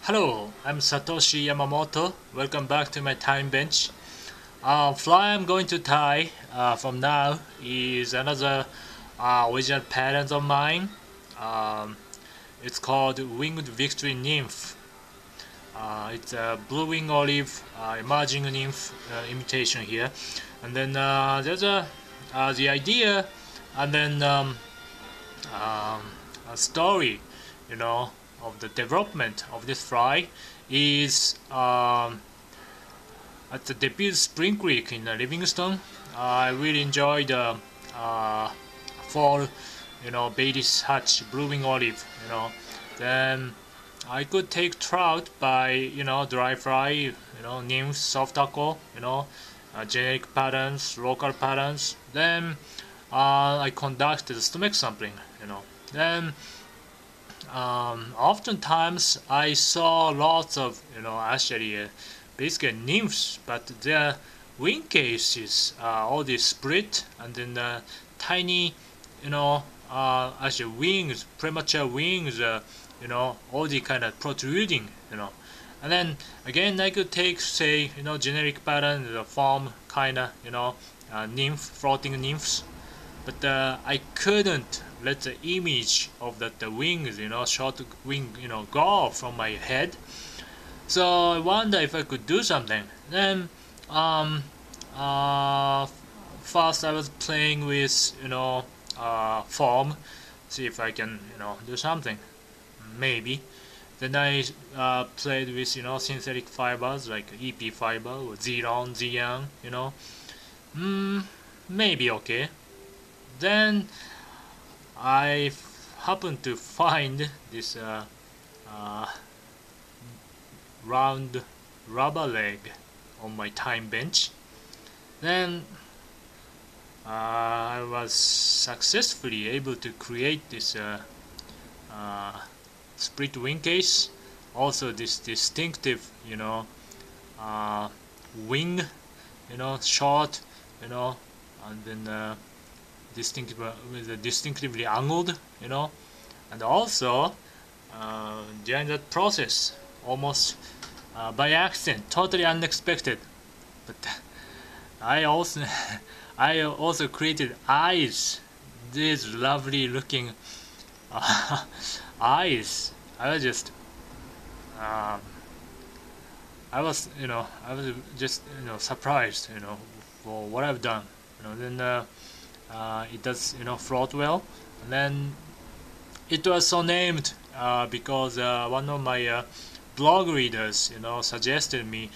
Hello, I'm Satoshi Yamamoto. Welcome back to my time bench. Fly I'm going to tie from now is another original pattern of mine. Um, it's called Winged Victory Nymph. It's a blue wing olive emerging nymph imitation here, and then there's the idea, and then a story, you know, of the development of this fly is at the debut Spring Creek in Livingston. I really enjoyed the fall, Bailey's Hatch, blue wing olive, Then I could take trout by, dry fry, nymph, soft tackle, generic patterns, local patterns. Then I conducted stomach sampling, Then oftentimes I saw lots of, actually basically nymphs, but their wing cases all this split, and then tiny, actually wings, premature wings, all the kind of protruding, And then again, I could take, say, generic pattern, the form kind of, nymph, floating nymphs, but I couldn't let the image of the wings, short wing, go from my head. So I wonder if I could do something. Then first I was playing with, form, see if I can, do something, maybe. Then I played with, synthetic fibers like EP fiber or Xenon, Xian, maybe okay. Then I happened to find this round rubber leg on my time bench. Then I was successfully able to create this split wing case. Also this distinctive, wing, short, and then distinctively angled, and also during that process, almost by accident, totally unexpected, but I also I also created eyes, these lovely looking eyes. I was just I was just surprised, for what I've done, then it does, float well. And then it was so named because one of my blog readers, suggested me,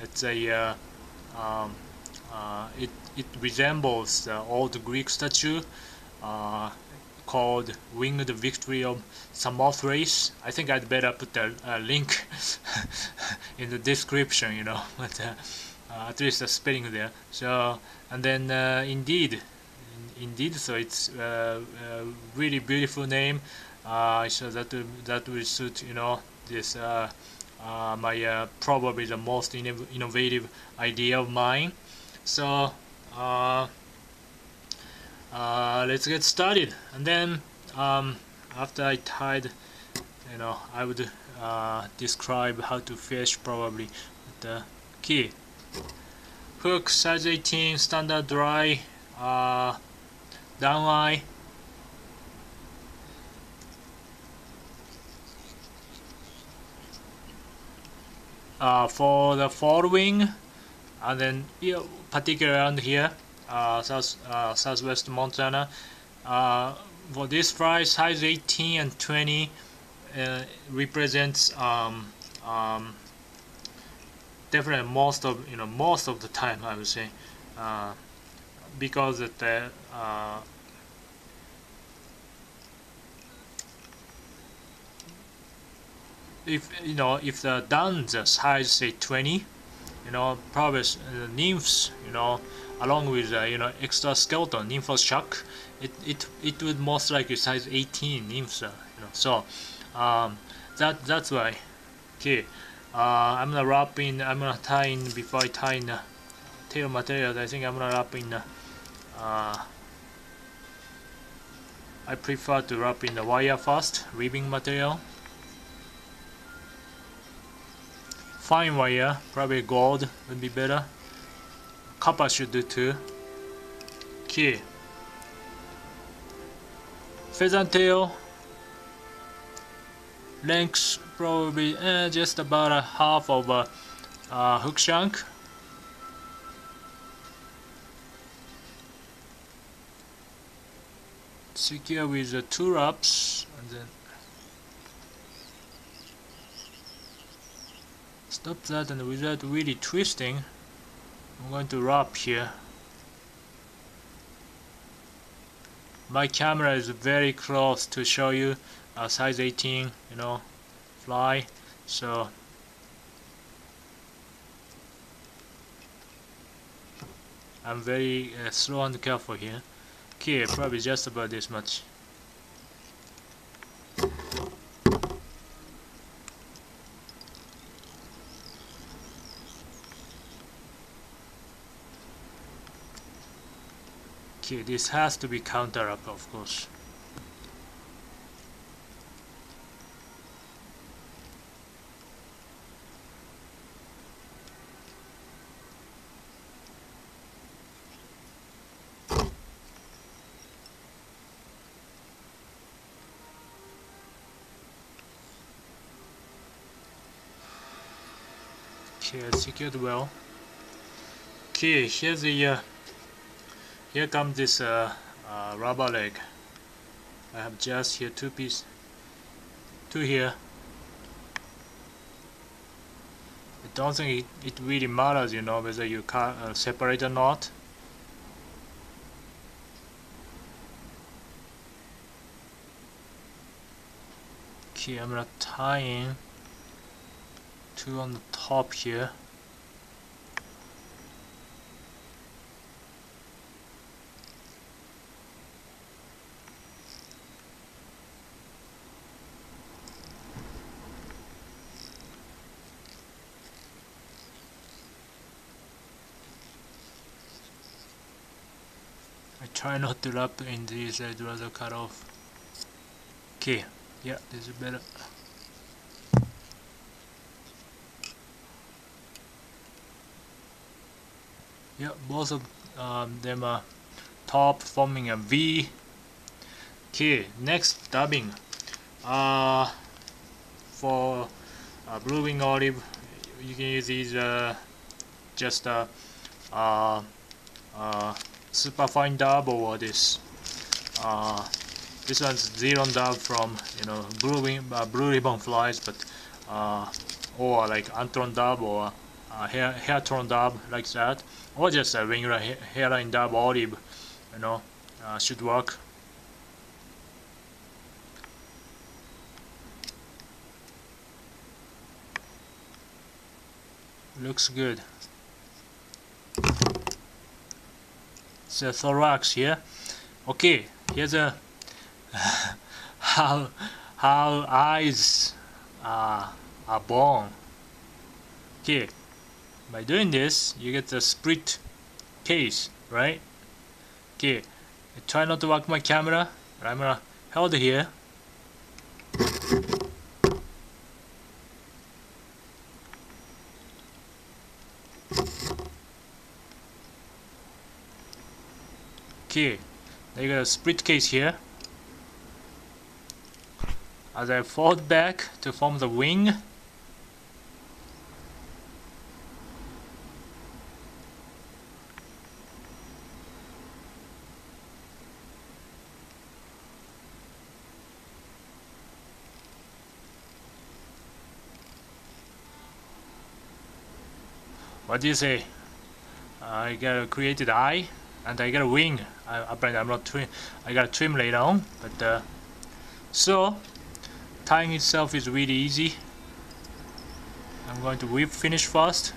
it's a it resembles the old Greek statue called Winged Victory of Samothrace. I think I'd better put a link in the description, but at least the spelling there. So, and then indeed, so it's a really beautiful name. So that will suit, this my probably the most innovative idea of mine. So let's get started. And then after I tied, I would describe how to fish probably with the key. Hook size 18, standard dry, down eye. For the forward wing, and then particularly around here, southwest Montana, for this fry, size 18 and 20 represents definitely most of the time, I would say, because the if the duns are size say 20, probably nymphs, along with extra skeleton nymphos shark, it would most likely size 18 nymphs, so that's why. Okay, I'm gonna tie in before I tie in tail materials. I think I'm gonna wrap in I prefer to wrap in the wire first, weaving material. fine wire, probably gold would be better. Copper should do too. Okay. Pheasant tail. Length probably just about a half of a hook shank. Secure with the 2 wraps, and then stop that, and without really twisting, I'm going to wrap here. My camera is very close to show you a size 18, you know, fly, so I'm very slow and careful here. Okay, probably just about this much. Okay, this has to be counter up, of course. Okay, it's secured well. Okay, here's the here comes this rubber leg. I have just here 2 pieces, 2 here. I don't think it really matters, you know, whether you separate or not. Okay, I'm gonna tie in 2 on the top here. I try not to wrap in these, I'd rather cut off. Okay, yeah, this is better. Yeah, both of them are top forming a V. Okay, next dubbing. For blue wing olive, you can use these just super fine dub, or this one's zero dub from, you know, blue ribbon flies, but or like antron dub, or hair tone dub like that, or just a regular hairline dub olive, you know, should work. Looks good. It's a thorax here. Okay, here's a how eyes are born. Okay, by doing this, you get the split case, right? Okay, I try not to work my camera, but I'm gonna hold here. Okay, I got a split case here. As I fold back to form the wing, what do you say? I got a created eye, and I got a wing. Apparently I'm not trim. I got a trim later on, but so tying itself is really easy. I'm going to whip finish first.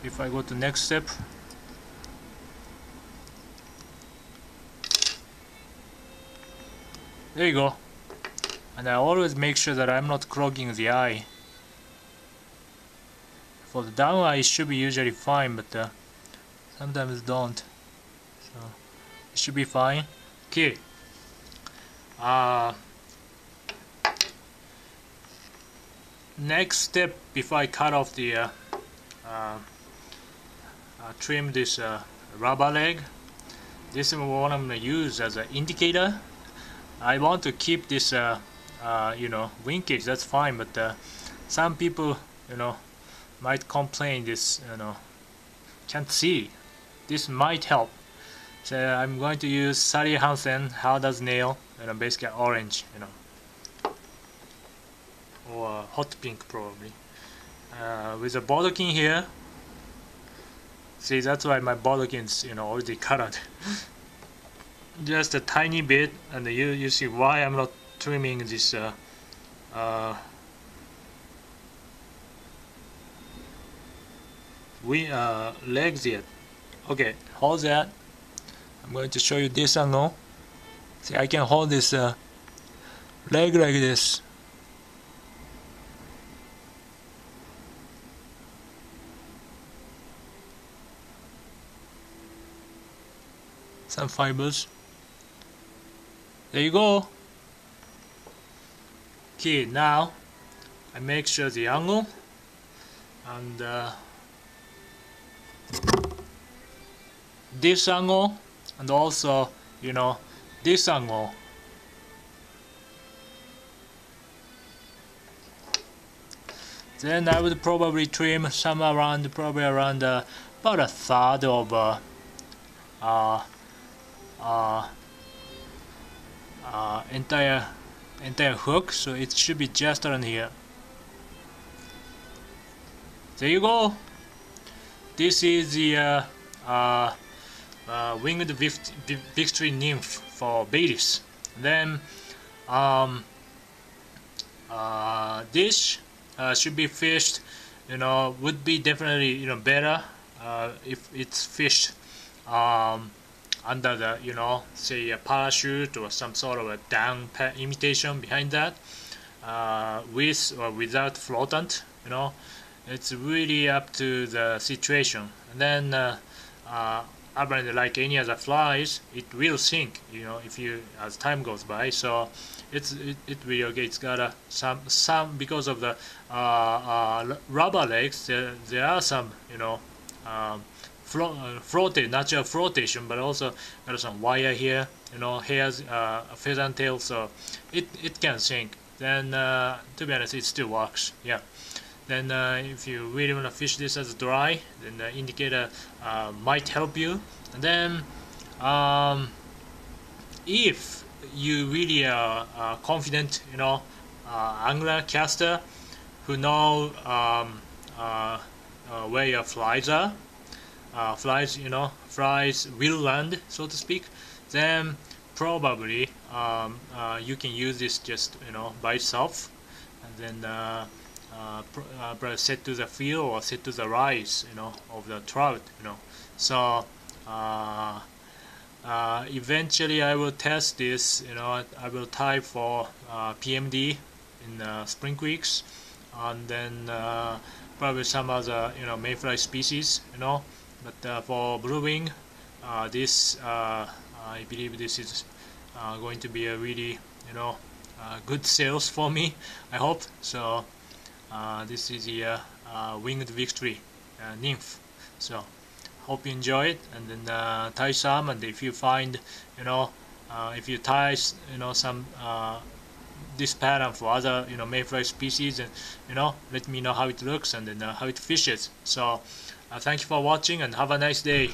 If I go to next step, there you go. And I always make sure that I'm not clogging the eye. For the down eye, it should be usually fine, but sometimes don't. So it should be fine. Okay. next step before I cut off the trim this rubber leg. This is what I'm going to use as an indicator. I want to keep this you know, wing cage, that's fine, but some people, you know, might complain this, you know, can't see. This might help. So I'm going to use Sally Hansen How Does Nail, you know, basically orange, you know, or hot pink probably, with a bottlekin here. See, that's why my bottlekin's, you know, already colored. Just a tiny bit, and you see why I'm not trimming this legs yet. Okay, hold that. I'm going to show you this angle. See, I can hold this leg like this. Some fibers. There you go. Okay, now I make sure the angle and this angle, and also, you know, this angle. Then I would probably trim some around, probably around about a third of entire hook, so it should be just around here. There you go. This is the winged victory nymph for Baileys. Then this should be fished, you know, would be definitely, you know, better if it's fished under the, you know, say a parachute or some sort of a down imitation behind that, with or without floatant, you know. It's really up to the situation. And then apparently, like any other flies, it will sink, you know, if you, as time goes by. So it will, okay, it's got some because of the rubber legs. There are some, you know, natural flotation, but also got some wire here, you know, hairs, feather tail, so it can sink. Then to be honest, it still works. Yeah. Then if you really want to fish this as dry, then the indicator might help you. And then if you really are confident, you know, angler caster who know where your flies are, flies, you know, flies will land, so to speak, then probably you can use this just, you know, by itself, and then set to the feel or set to the rise, you know, of the trout, you know. So eventually I will test this, you know. I will tie for PMD in spring weeks, and then probably some other, you know, mayfly species, you know. But for blue wing, this I believe this is going to be a really, you know, good sales for me, I hope. So this is the winged victory nymph. So hope you enjoy it, and then tie some, and if you find, you know, if you tie, you know, some this pattern for other, you know, mayfly species, and, you know, let me know how it looks and then how it fishes. So thank you for watching, and have a nice day.